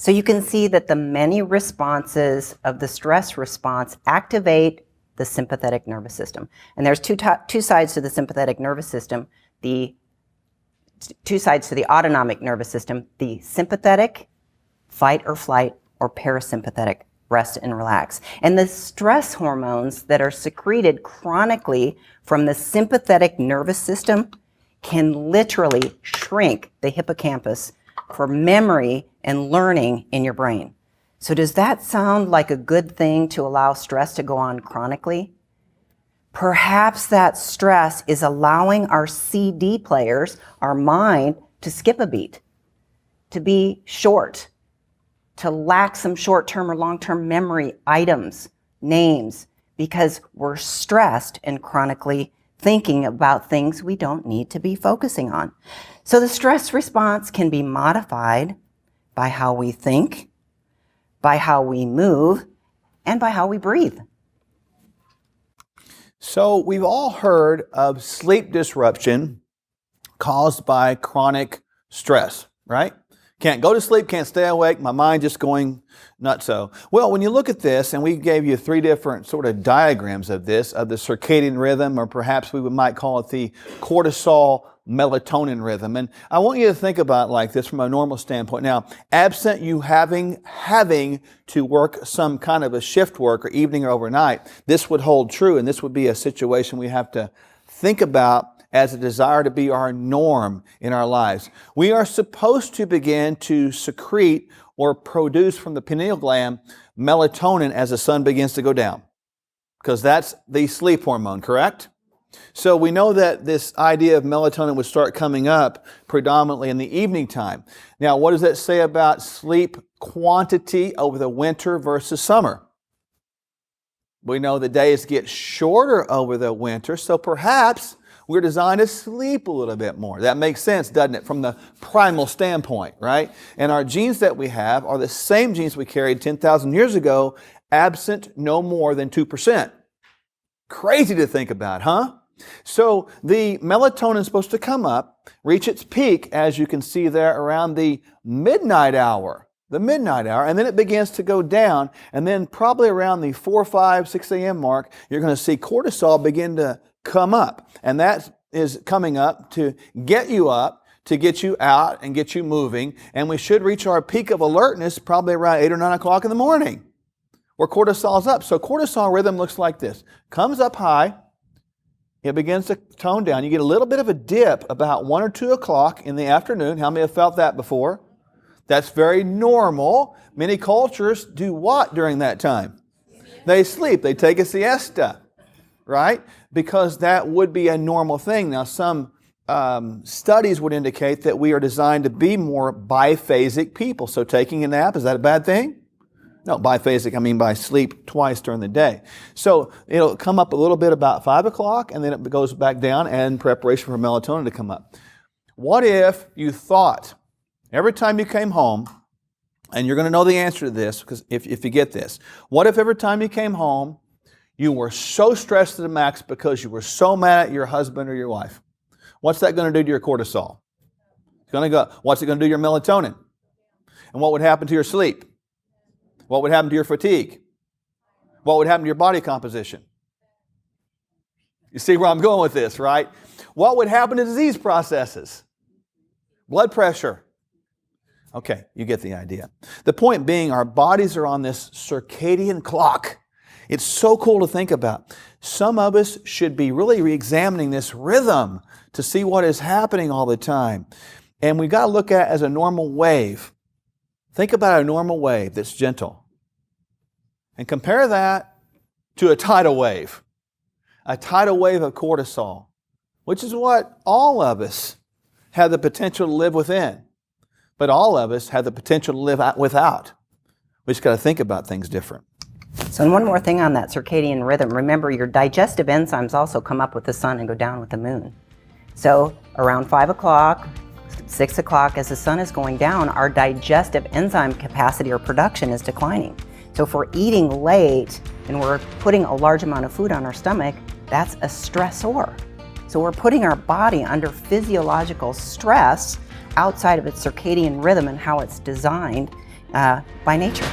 So you can see that the many responses of the stress response activate the sympathetic nervous system. And there's two sides to the sympathetic nervous system, two sides to the autonomic nervous system, the sympathetic, fight or flight, or parasympathetic, rest and relax. And the stress hormones that are secreted chronically from the sympathetic nervous system can literally shrink the hippocampus for memory and learning in your brain. So does that sound like a good thing to allow stress to go on chronically? Perhaps that stress is allowing our CD players, our mind, to skip a beat, to be short, to lack some short-term or long-term memory items, names, because we're stressed and chronically thinking about things we don't need to be focusing on. So the stress response can be modified by how we think, by how we move, and by how we breathe. So we've all heard of sleep disruption caused by chronic stress, right? Can't go to sleep, can't stay awake, my mind just going nutso. Well, when you look at this, and we gave you 3 different sort of diagrams of this, of the circadian rhythm, or perhaps we might call it the cortisol melatonin rhythm. And I want you to think about it like this from a normal standpoint. Now, absent you having to work some kind of a shift work or evening or overnight, this would hold true, and this would be a situation we have to think about as a desire to be our norm in our lives. We are supposed to begin to secrete or produce from the pineal gland melatonin as the sun begins to go down, because that's the sleep hormone, correct? So we know that this idea of melatonin would start coming up predominantly in the evening time. Now, what does that say about sleep quantity over the winter versus summer? We know the days get shorter over the winter, so perhaps we're designed to sleep a little bit more. That makes sense, doesn't it, from the primal standpoint, right? And our genes that we have are the same genes we carried 10,000 years ago, absent no more than 2%. Crazy to think about, huh? So the melatonin is supposed to come up, reach its peak, as you can see there, around the midnight hour, and then it begins to go down, and then probably around the 4, 5, 6 a.m. mark, you're going to see cortisol begin to come up, and that is coming up to get you up, to get you out and get you moving, and we should reach our peak of alertness probably around 8 or 9 o'clock in the morning, where cortisol's up. So cortisol rhythm looks like this. Comes up high, it begins to tone down. You get a little bit of a dip about 1 or 2 o'clock in the afternoon. How many have felt that before? That's very normal. Many cultures do what during that time? They sleep. They take a siesta, right? Because that would be a normal thing. Now, some studies would indicate that we are designed to be more biphasic people. So taking a nap, is that a bad thing? No, biphasic, I mean by sleep twice during the day. So it'll come up a little bit about 5 o'clock, and then it goes back down in preparation for melatonin to come up. What if you thought every time you came home, and you're going to know the answer to this because if you get this, what if every time you came home, you were so stressed to the max because you were so mad at your husband or your wife? What's that going to do to your cortisol? It's going to go. What's it going to do to your melatonin? And what would happen to your sleep? What would happen to your fatigue? What would happen to your body composition? You see where I'm going with this, right? What would happen to disease processes? Blood pressure. Okay, you get the idea. The point being, our bodies are on this circadian clock. It's so cool to think about. Some of us should be really re-examining this rhythm to see what is happening all the time. And we've got to look at it as a normal wave. Think about a normal wave that's gentle. And compare that to a tidal wave of cortisol, which is what all of us have the potential to live within. But all of us have the potential to live without. We just got to think about things different. So, and one more thing on that circadian rhythm. Remember, your digestive enzymes also come up with the sun and go down with the moon. So around 5 o'clock, 6 o'clock, as the sun is going down, our digestive enzyme capacity or production is declining. So if we're eating late and we're putting a large amount of food on our stomach, that's a stressor. So we're putting our body under physiological stress outside of its circadian rhythm and how it's designed by nature.